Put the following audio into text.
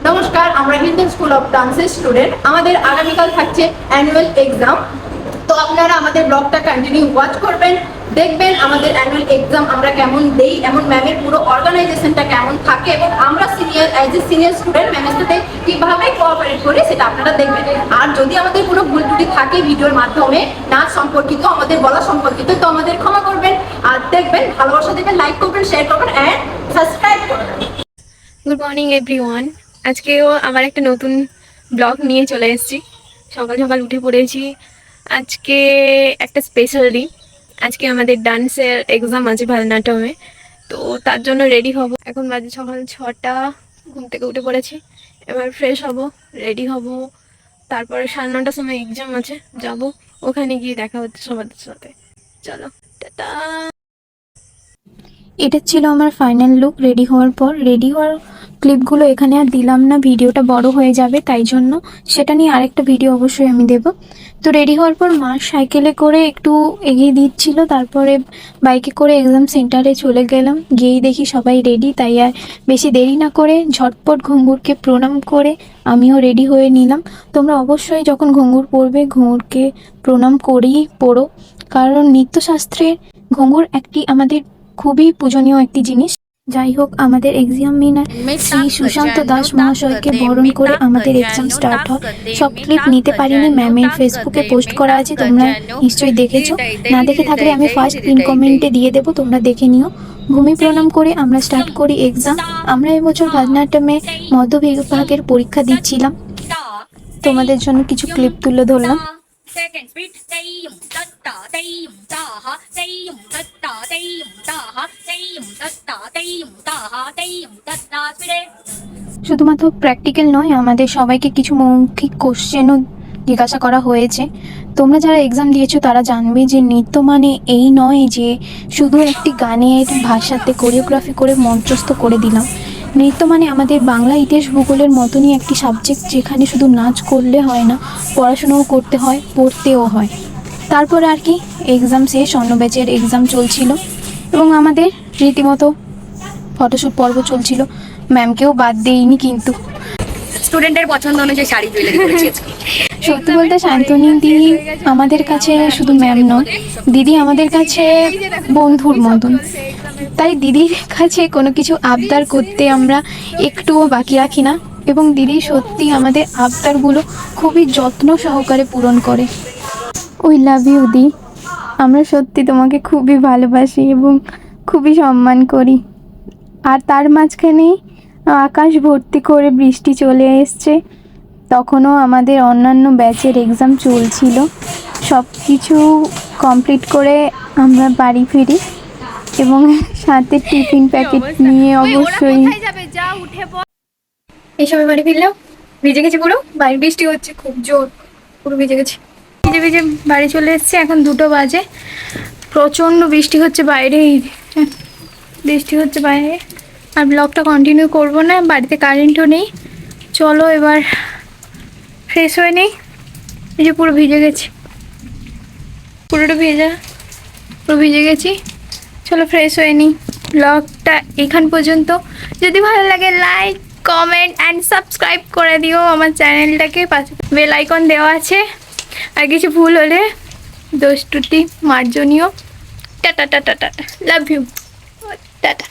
নমস্কার, আমরা Hindu school of ডান্সের স্টুডেন্ট। আমাদের আগামীকাল থাকছে অ্যানুয়াল এক্সাম। তো আপনারা আমাদের ব্লগটা কন্টিনিউ ওয়াচ করবেন, দেখবেন আমাদের অ্যানুয়াল এক্সাম আমরা কেমন দেই, এমন ম্যামের পুরো অর্গানাইজেশনটা কেমন থাকে, এবং আমরা সিনিয়র স্টুডেন্ট ম্যামের সাথে কিভাবে কোঅপারেট করি সেটা আপনারা দেখবেন। আর যদি আমাদের কোনো ভুল ত্রুটি থাকে ভিডিওর মাধ্যমে, নাচ সম্পর্কিত, আমাদের বলা সম্পর্কিত, তো আমাদের ক্ষমা করবেন। আর দেখবেন, ভালোবাসা দেবেন, লাইক করবেন, শেয়ার করবেন অ্যান্ড সাবস্ক্রাইব করবেন। Good morning everyone. আজকেও আবার একটা নতুন ব্লগ নিয়ে চলে এসেছি। সকাল সকাল উঠে পড়েছি। আজকে একটা স্পেশাল দিন। আজকে আমাদের ডান্সের এক্সাম আছে ভারতনাট্যমে, তো তার জন্য রেডি হব। এখন বাজে সকাল 6টা, ঘুম থেকে উঠে পড়েছি। এবার ফ্রেশ হব, রেডি হব, তারপরে 9:30টার সময় এক্সাম আছে, যাব। ওখানে গিয়ে দেখা হচ্ছে সবার সাথে। চলো, টাটা। এটা ছিল আমার ফাইনাল লুক রেডি হওয়ার পর। রেডি হওয়ার ক্লিপগুলো এখানে আর দিলাম না, ভিডিওটা বড় হয়ে যাবে, তাই জন্য সেটা নিয়ে আরেকটা ভিডিও অবশ্যই আমি দেব। তো রেডি হওয়ার পর মা সাইকেলে করে একটু এগিয়ে দিচ্ছিল, তারপরে বাইকে করে এক্সাম সেন্টারে চলে গেলাম। গিয়েই দেখি সবাই রেডি, তাই আর বেশি দেরি না করে ঝটপট ঘুঙুরকে প্রণাম করে আমিও রেডি হয়ে নিলাম। তোমরা অবশ্যই যখন ঘুঙুর পরবে ঘুঙুরকে প্রণাম করেই পড়ো, কারণ নৃত্যশাস্ত্রের ঘুঙুর একটি আমাদের খুবই পূজনীয় একটি জিনিস। যাই হোক, আমাদের এক্সামিনার শ্রী সুশান্ত দাস মহাশয়কে বরণ করে আমাদের এক্সাম স্টার্ট হয়। সব ক্লিপ নিতে পারিনি, ম্যামের ফেসবুকে পোস্ট করা আছে, তোমরা নিশ্চয়ই দেখেছো। না দেখে থাকলে আমি ফার্স্ট পিন কমেন্টে দিয়ে দেবো, তোমরা দেখে নিও। ভূমি প্রণাম করে আমরা স্টার্ট করি এক্সাম। আমরা এবছর ভারতনাট্যমে মধ্য বিভাগের পরীক্ষা দিচ্ছিলাম, তোমাদের জন্য কিছু ক্লিপ তুলে ধরলাম। Second speed, tayum tatta tayum taha tayum tatta tayum taha tayum tatta tayum taha tayum tatta speed. শুধুমাত্র প্র্যাকটিক্যাল নয়, আমাদের সবাইকে কিছু মৌখিক কোশ্চেনও জিজ্ঞাসা করা হয়েছে। তোমরা যারা এক্সাম দিয়েছো তারা জানবে যে নৃত্য মানে এই নয় যে শুধু একটি গানের ভাষাতে কোরিওগ্রাফি করে মঞ্চস্থ করে দিলাম। নৃত্য মানে আমাদের বাংলা ইতিহাস ভূগোলের মতনই একটি সাবজেক্ট, যেখানে শুধু নাচ করলে হয় না, পড়াশোনাও করতে হয়, পড়তেও হয়। তারপর আর কি, এক্সাম শেষ, অন্য ব্যাচের এক্সাম চলছিল এবং আমাদের রীতিমতো ফটোশ্যুট পর্ব চলছিল। ম্যামকেও বাদ দেইনি, কিন্তু স্টুডেন্টের পছন্দ অনুযায়ী শাড়ি জুয়েলারি করেছি। সত্যি বলতে শান্তনী দিদি আমাদের কাছে শুধু ম্যাম নয়, দিদি আমাদের কাছে বন্ধুর মতন। তাই দিদির কাছে কোনো কিছু আবদার করতে আমরা একটুও বাকি রাখি না, এবং দিদি সত্যি আমাদের আবদারগুলো খুবই যত্ন সহকারে পূরণ করে। উই লাভ ইউ দি, আমরা সত্যি তোমাকে খুবই ভালোবাসি এবং খুবই সম্মান করি। আর তার মাঝখানেই আকাশ ভর্তি করে বৃষ্টি চলে এসছে। তখনও আমাদের অন্যান্য ব্যাচের এক্সাম চলছিল। সব কিছু কমপ্লিট করে আমরা বাড়ি ফিরি এবং সাথে টিফিন প্যাকেট নিয়ে অবশ্যই। এই সময় বাড়ি ফিরলাম, ভিজে গেছি পুরো, বাইরে বৃষ্টি হচ্ছে খুব জোর, পুরো ভিজে গেছি। ভিজে ভিজে বাড়ি চলে এসেছি, এখন 2টো বাজে। প্রচণ্ড বৃষ্টি হচ্ছে বাইরে, বৃষ্টি হচ্ছে বাইরে। আর ব্লগটা কন্টিনিউ করবো না, বাড়িতে কারেন্টও নেই। চলো এবার ফ্রেশ হয়ে নেই। এই যে পুরো ভিজে গেছি, পুরোটা ভেজা, পুরো ভিজে গেছি। চলো ফ্রেশ হয়ে নিই। ব্লগটা এখান পর্যন্ত। যদি ভালো লাগে লাইক, কমেন্ট অ্যান্ড সাবস্ক্রাইব করে দিও আমার চ্যানেলটাকে। পাশে বেল আইকন দেওয়া আছে। আর কিছু ভুল হলে দোষ ত্রুটি মার্জনীয়। Tata tata tata, love you, tata.